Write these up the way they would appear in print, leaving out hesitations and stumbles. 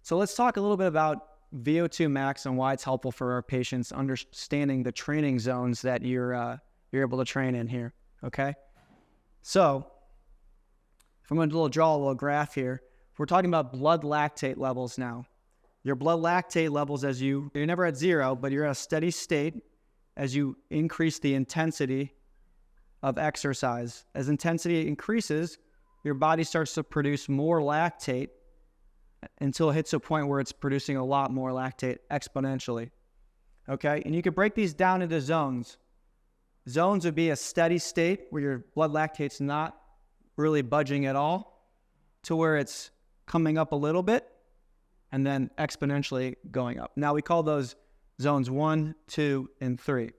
So let's talk a little bit about VO2 max and why it's helpful for our patients understanding the training zones that you're able to train in here, okay? So if I'm going to draw a little graph here, we're talking about blood lactate levels now. Your blood lactate levels, you're never at zero, but you're at a steady state as you increase the intensity of exercise. As intensity increases, your body starts to produce more lactate until it hits a point where it's producing a lot more lactate exponentially. Okay, and you can break these down into zones. Zones would be a steady state where your blood lactate's not really budging at all, to where it's coming up a little bit and then exponentially going up. Now we call those zones 1, 2, and 3.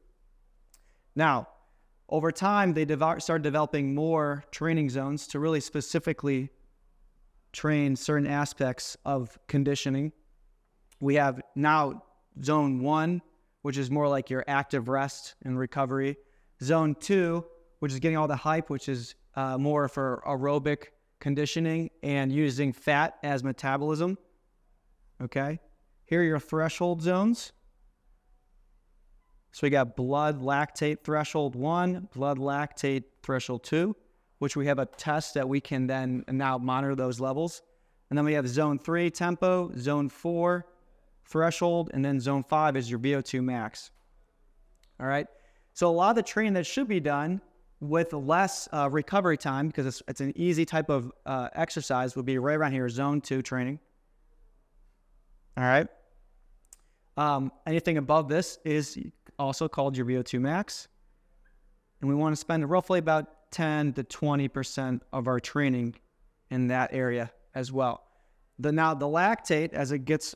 Now, over time, they started developing more training zones to really specifically train certain aspects of conditioning. We have now zone 1, which is more like your active rest and recovery. Zone 2, which is getting all the hype, which is more for aerobic conditioning and using fat as metabolism. Okay, here are your threshold zones. So we got blood lactate threshold 1, blood lactate threshold 2, which we have a test that we can then now monitor those levels. And then we have zone 3 tempo, zone 4 threshold, and then zone 5 is your VO2 max. All right. So a lot of the training that should be done with less recovery time, because it's an easy type of exercise, would be right around here, zone 2 training. All right. Anything above this is also called your VO2 max. And we want to spend roughly about 10 to 20% of our training in that area as well. Now the lactate, as it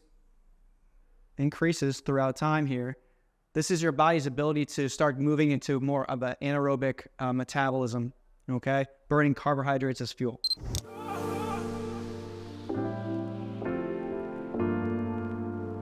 increases throughout time here, this is your body's ability to start moving into more of an anaerobic metabolism, okay? Burning carbohydrates as fuel.